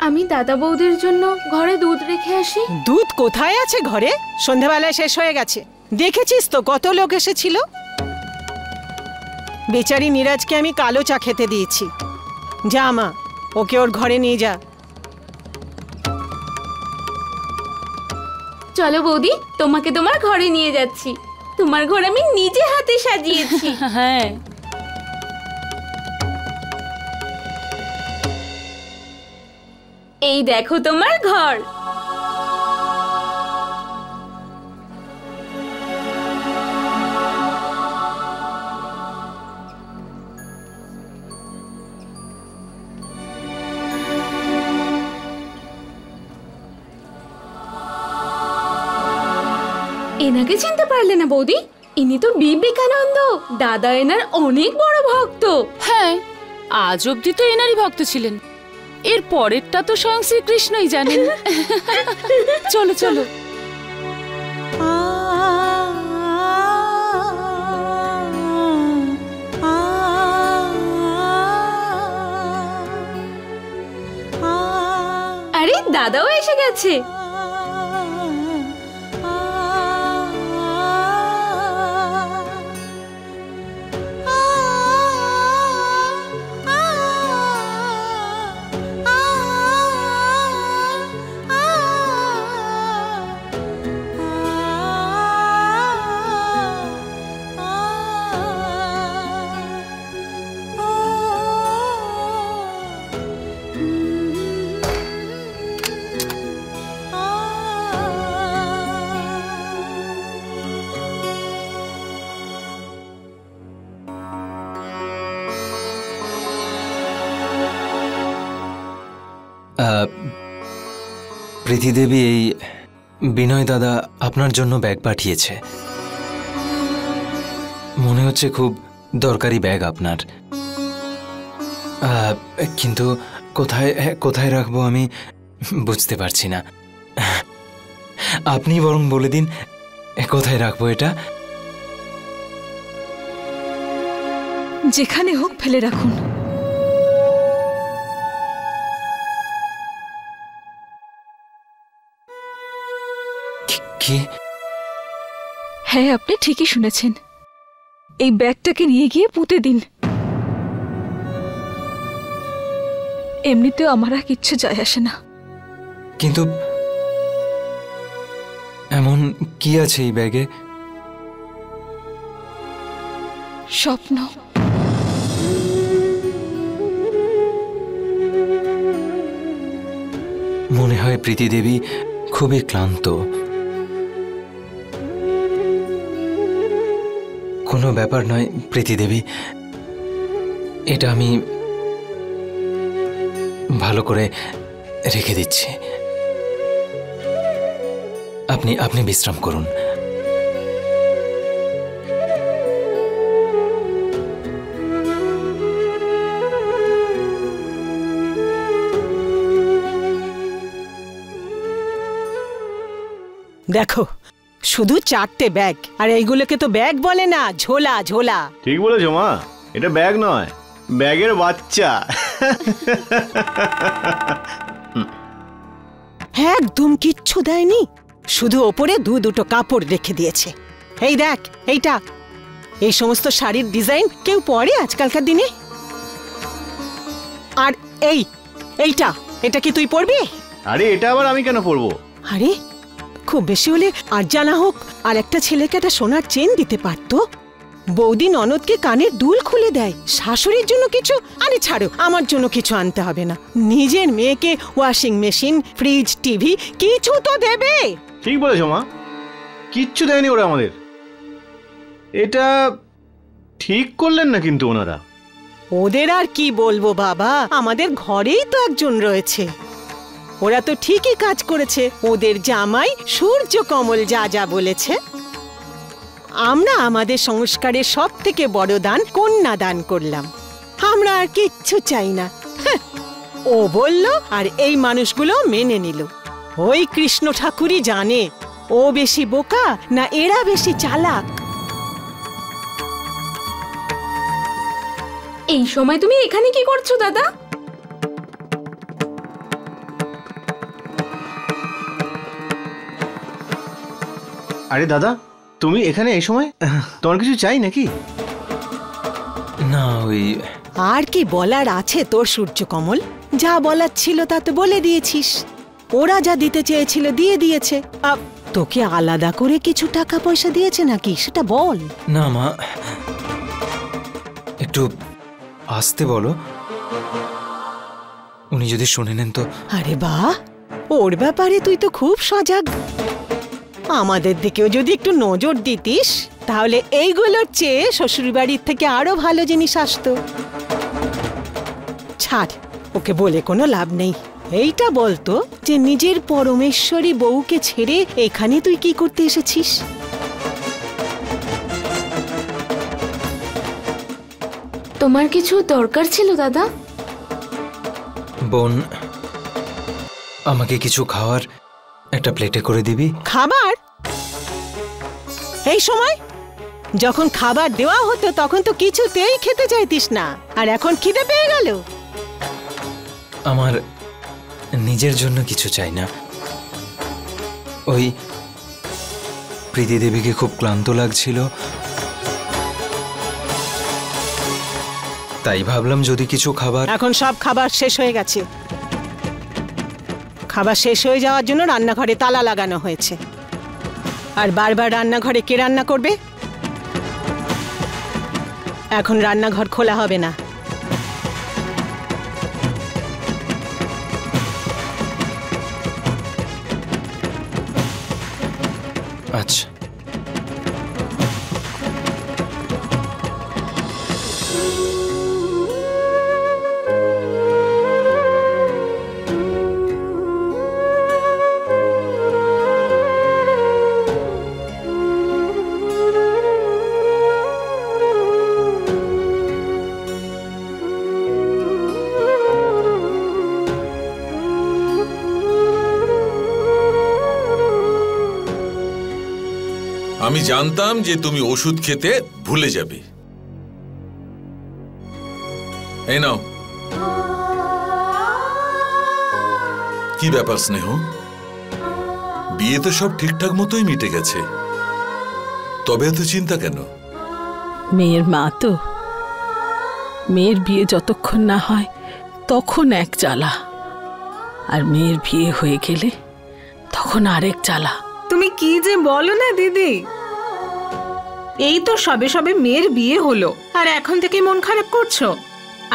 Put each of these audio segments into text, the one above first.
আমি দাদা বৌদির জন্য ঘরে দুধ রেখে আসি। দুধ কোথায় আছে ঘরে? সন্ধ্যাবেলায় শেষ হয়ে গেছে। দেখেছিস তো কত লোক এসেছিল। বেচারি নীরাজকে আমি কালো চা খেতে দিয়েছি। যা মা, ওকে ওর ঘরে নিয়ে যা। চলো বৌদি, তোমাকে তোমার ঘরে নিয়ে যাচ্ছি। তোমার ঘর আমি নিজে হাতে সাজিয়েছি। হ্যাঁ, এই দেখো তোমার ঘর। এনাকে চিনতে পারলে না বৌদি? ইনি তো বিবেকানন্দ, দাদা এনার অনেক বড় ভক্ত। হ্যাঁ, আজ অব্দি তো এনারই ভক্ত ছিলেন। এর পরেরটা তো স্বয়ং শ্রীকৃষ্ণই জানেন। চলো চলো। আরে দাদাও এসে গেছে। প্রীতি দেবী, এই বিনয় দাদা আপনার জন্য ব্যাগ পাঠিয়েছে। মনে হচ্ছে খুব দরকারি ব্যাগ আপনার, কিন্তু কোথায় কোথায় রাখবো আমি বুঝতে পারছি না। আপনি বরং বলে দিন কোথায় রাখবো এটা। যেখানে হোক ফেলে রাখুন। কি? হ্যাঁ, আপনি ঠিকই শুনেছেন। এই ব্যাগটাকে নিয়ে গিয়ে পুঁতে দিন। এমনিতেও আমার আর কিচ্ছু যায় আসে না। কিন্তু এমন কি আছে এই ব্যাগে? স্বপ্ন। মনে হয় প্রীতি দেবী খুবই ক্লান্ত। কোনো ব্যাপার নয় প্রীতি দেবী, এটা আমি ভালো করে রেখে দিচ্ছি। আপনি বিশ্রাম করুন। দেখো, শুধু 4টে ব্যাগ, আর এইগুলোকে তো ব্যাগ বলে না, ঝোলা ঝোলা। ঠিক বলেছো মা, এটা ব্যাগ নয়, ব্যাগের বাচ্চা। একদম কিচ্ছু দেয়নি, শুধু ওপরে দুটো কাপড় রেখে দিয়েছে। এই দেখ, এইটা, এই সমস্ত শাড়ির ডিজাইন কেউ পরে আজকালকার দিনে? আর এইটা কি তুই পরবি? আরে এটা আবার আমি কেন পরবো? আরে খুব বেশি হলে আর জানা হোক আর একটা ছেলেকে একটা সোনার চেন দিতে পারতো। বৌদি ননদকে কানের দুল খুলে দেয়। শাশুড়ির জন্য কিছু? আরে ছাড়ো, আমার জন্য কিছু আনতে হবে না। নিজের মেয়েকে ওয়াশিং মেশিন, ফ্রিজ, টিভি কিছু তো দেবে। ঠিক বলেছো মা, কিচ্ছু দেয়নি ওরা আমাদের। এটা ঠিক করলেন না কিন্তু ওনারা। ওদের আর কি বলবো বাবা, আমাদের ঘরেই তো একজন রয়েছে। ওরা তো ঠিকই কাজ করেছে। ওদের জামাই সূর্য কমল যা যা বলেছে। আমরা আমাদের সংস্কারের সব থেকে বড় দান কন্যা দান করলাম। আমরা আর কিচ্ছু চাই না। ও বলল আর এই মানুষগুলো মেনে নিল। ওই কৃষ্ণ ঠাকুরই জানে ও বেশি বোকা না এরা বেশি চালাক। এই সময় তুমি এখানে কি করছো দাদা? আরে দাদা, তুমি এখানে এই সময়? তোমার কিছু চাই নাকি? না, ওই আর কি বলার আছে তোর সূর্যকমল? যা বলার ছিল তা তো বলে দিয়েছিস। ওরা যা দিতে চেয়েছিল দিয়ে দিয়েছে। তোকে আলাদা করে কিছু টাকা পয়সা দিয়েছে নাকি সেটা বল। না মা, একটু আসতে বলো, উনি যদি শুনে নেন তো। আরে বাহ, ওর ব্যাপারে তুই তো খুব সজাগ। আমাদের দিকেও যদি একটু নজর দিতিস তাহলে এইগুলোর চেয়ে শ্বশুরবাড়ির থেকে আরো ভালো জিনিস আসতো। ছাড়, ওকে বলে কোনো লাভ নেই। এইটা বলতো যে নিজের পরমেশ্বরী বউকে ছেড়ে এখানে তুই কি করতে এসেছিস? তোমার কিছু দরকার ছিল দাদা? বোন, আমাকে কিছু খাওয়ার একটা প্লেটে করে দিবি? খাবার? এই সময়? যখন খাবার দেওয়া হতো তখন তো কিছুতেই খেতে চাইতিস না, আর এখন খিদে পেয়ে গেল? আমার নিজের জন্য কিছু চাই না, ওই প্রীতি দেবীকে খুব ক্লান্ত লাগছিল, তাই ভাবলাম যদি কিছু খাবার। এখন সব খাবার শেষ হয়ে গেছে। খাবার শেষ হয়ে যাওয়ার জন্য রান্নাঘরে তালা লাগানো হয়েছে। আর বারবার রান্নাঘরে কে রান্না করবে? এখন রান্নাঘর খোলা হবে না। আচ্ছা। আমি জানতাম যে তুমি ওষুধ খেতে ভুলে যাবে। এই নাও। কি ব্যাপার স্নেহ, বিয়ে তো সব ঠিকঠাক মতোই মিটে গেছে, তবে এত চিন্তা কেন? মেয়ের মা তো, মেয়ের বিয়ে যতক্ষণ না হয় তখন এক জ্বালা, আর মেয়ের বিয়ে হয়ে গেলে তখন আরেক জ্বালা। তুমি কি যে বলো না দিদি, এই তো সবে সবে মেয়ের বিয়ে হলো আর এখন থেকে মন খারাপ করছো?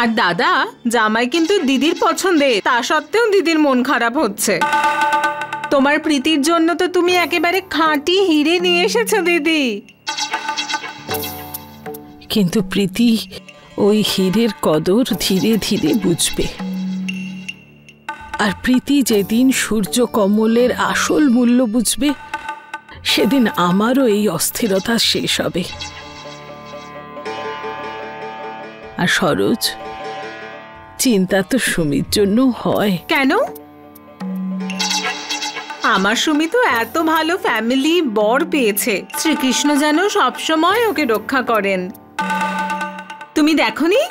আর দাদা, জামাই কিন্তু দিদির পছন্দের, তা সত্ত্বেও দিদির মন খারাপ হচ্ছে। তোমার প্রীতির জন্য তো তুমি একেবারে খাঁটি হিরে নিয়ে এসেছো দিদি। কিন্তু প্রীতি ওই হীরের কদর ধীরে ধীরে বুঝবে। আর প্রীতি যেদিন সূর্য কমলের আসল মূল্য বুঝবে, সেদিন আমারও এই অস্থিরতা শেষ হবে। আর সরোজ, চিন্তা তো সুমির জন্য হয়। কেন? আমার সুমি তো এত ভালো ফ্যামিলি বর পেয়েছে, শ্রীকৃষ্ণ যেন সবসময় ওকে রক্ষা করেন। তুমি দেখোনি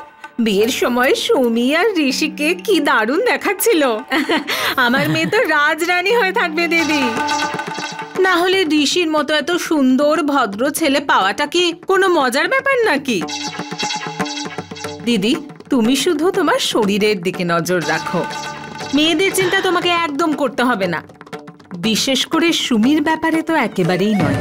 বিয়ের সময় সুমি আর ঋষিকে কি দারুণ দেখাচ্ছিল। আমার মেয়ে তো রাজরানী হয়ে থাকবে দিদি। না হলে ঋষির মতো এত সুন্দর ভদ্র ছেলে পাওয়াটা কি কোনো মজার ব্যাপার নাকি? দিদি, তুমি শুধু তোমার শরীরের দিকে নজর রাখো, মেয়েদের চিন্তা তোমাকে একদম করতে হবে না, বিশেষ করে সুমির ব্যাপারে তো একেবারেই নয়।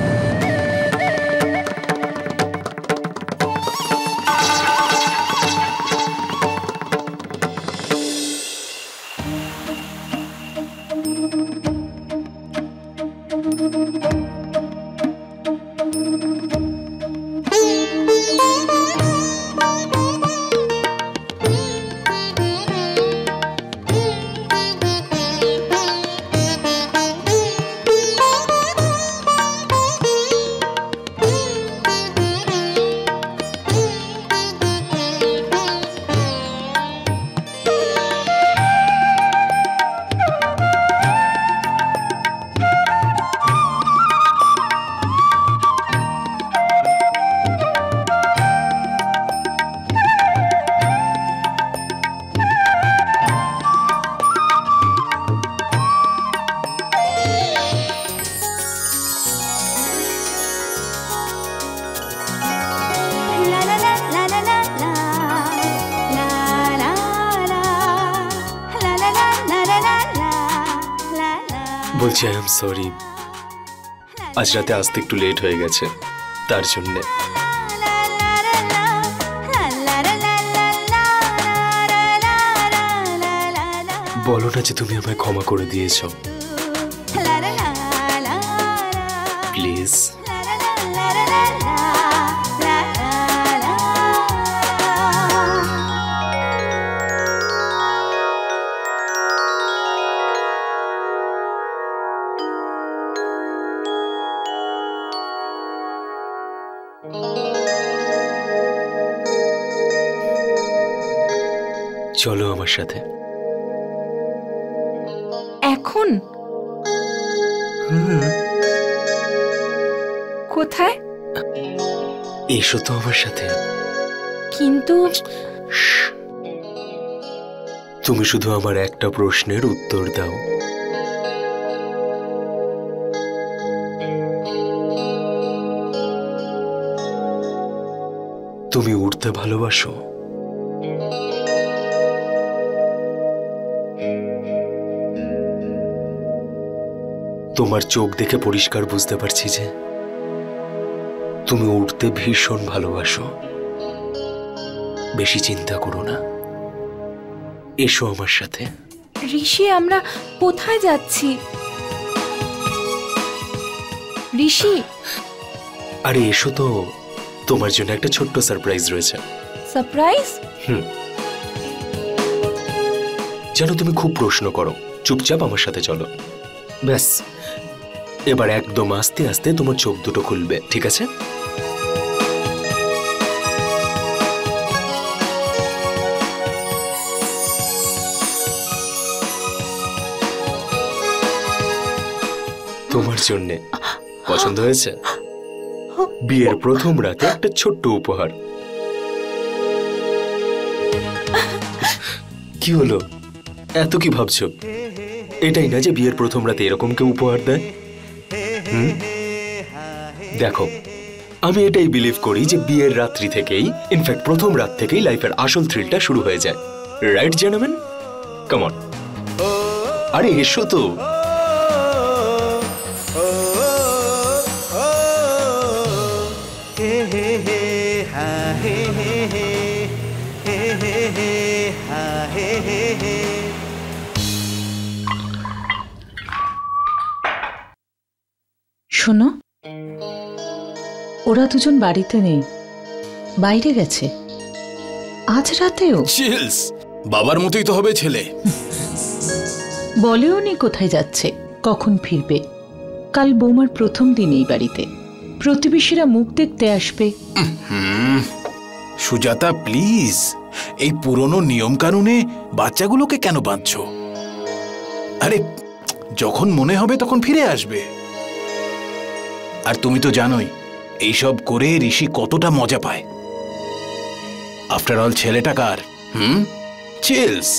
বলছি আই এম সরি, আজ রাতে আসতে একটু লেট হয়ে গেছে, তার জন্যে। বলো না যে তুমি আমায় ক্ষমা করে দিয়েছ, প্লিজ। চলো আমার সাথে। এখন কোথায়? এসো তো আমার সাথে। কিন্তু তুমি শুধু আমার একটা প্রশ্নের উত্তর দাও। তুমি উড়তে ভালোবাসো? তোমার চোখ দেখে পরিষ্কার বুঝতে পারছি যে তুমি উড়তে ভীষণ ভালোবাসো। বেশি চিন্তা করো না, এসো আমার সাথে। ঋষি, আমরা কোথায় যাচ্ছি? ঋষি, আরে এসো তো, তোমার জন্য একটা ছোট্ট সারপ্রাইজ রয়েছে। সারপ্রাইজ? জানো তুমি খুব প্রশ্ন করো, চুপচাপ আমার সাথে চলো। ব্যাস, এবার একদম আস্তে আস্তে তোমার চোখ দুটো খুলবে, ঠিক আছে? তোমার জন্যে পছন্দ হয়েছে? বিয়ের প্রথম রাতে একটা ছোট্ট উপহার। কি হলো, এত কি ভাবছো? এটাই না যে বিয়ের প্রথম রাতে এরকম কেউ উপহার দেয়? দেখো, আমি এটাই বিলিভ করি যে বিয়ের রাত্রি থেকেই, ইনফ্যাক্ট প্রথম রাত থেকেই লাইফের আসল থ্রিলটা শুরু হয়ে যায়। Right gentleman? কাম অন, আরে এসো তো। শোনো, ওরা দুজন বাড়িতে নেই, বাইরে গেছে আজ রাতেও। চিলস, বাবার মতোই তো হবে ছেলে। বলেও নি কোথায় যাচ্ছে, কখন ফিরবে। কাল বৌমার প্রথম দিন এই বাড়িতে, প্রতিবেশীরা মুখ দেখতে আসবে। সুজাতা প্লিজ, এই পুরনো নিয়ম কানুনে বাচ্চাগুলোকে কেন বাঁধছো? আরে যখন মনে হবে তখন ফিরে আসবে। আর তুমি তো জানোই এইসব করে ঋষি কতটা মজা পায়। আফটার অল ছেলেটা কার? চিলস।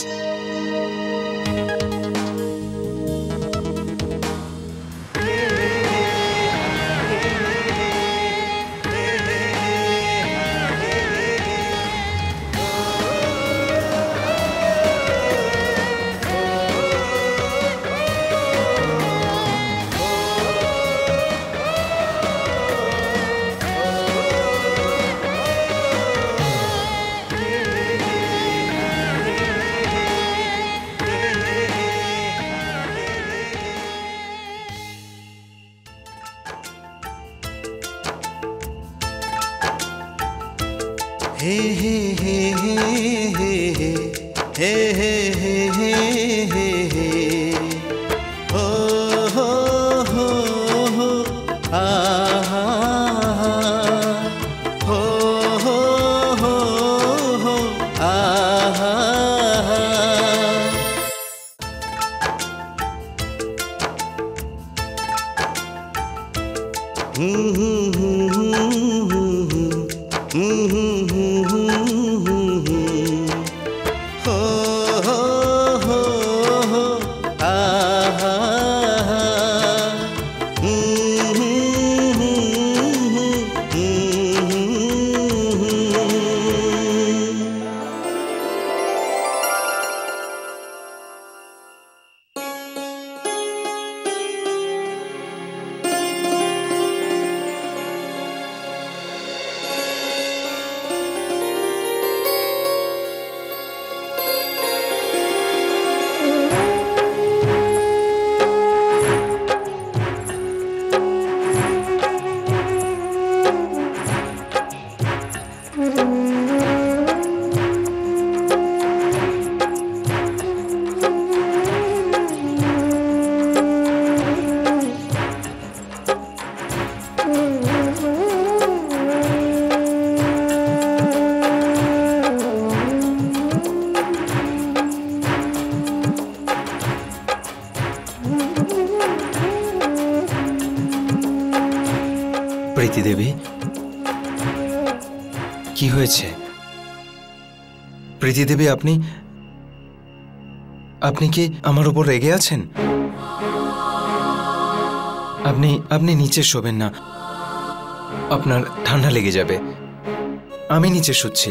কি হয়েছে? প্রীতি দেবী, আপনি আপনি কি আমার উপর রেগে আছেন? আপনি আপনি নিচে শোবেন না, আপনার ঠান্ডা লেগে যাবে। আমি নিচে শুচ্ছি,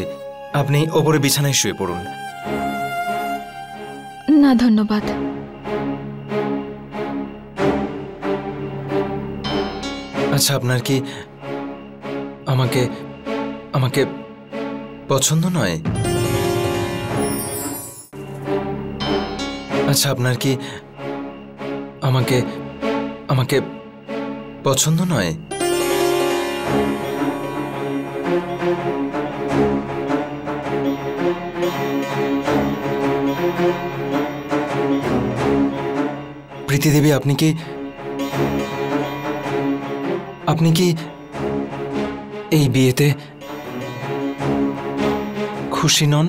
আপনি ওপরে বিছানায় শুয়ে পড়ুন। না ধন্যবাদ। আচ্ছা, আপনার কি আমাকে আমাকে পছন্দ নয়? আচ্ছা, আপনার কি আমাকে আমাকে পছন্দ নয়? প্রীতি দেবী, আপনি কি এই বিয়েতে খুশি নন?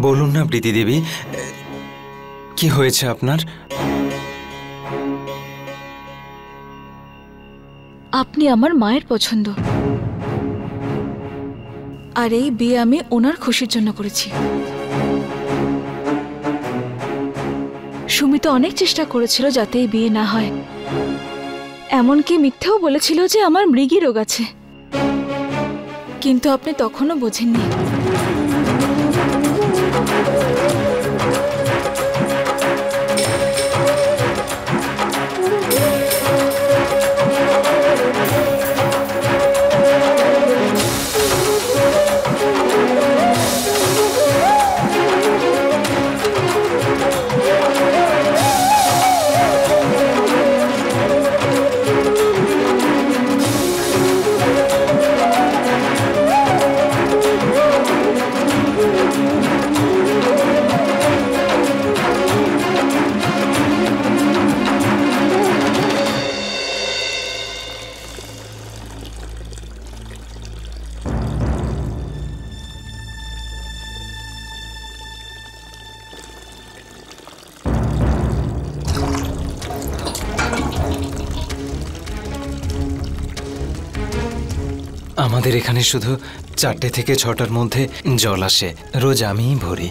বলুন না প্রীতি দেবী, কি হয়েছে আপনার? আপনি আমার মায়ের পছন্দ, আর এই বিয়ে আমি ওনার খুশির জন্য করেছি। সুমিত অনেক চেষ্টা করেছিল যাতে এই বিয়ে না হয়, এমনকি মিথ্যেও বলেছিল যে আমার মৃগী রোগ আছে, কিন্তু আপনি তখনও বোঝেননি। আমাদের এখানে শুধু 4টে থেকে 6টার মধ্যে জল আসে, রোজ আমিই ভরি।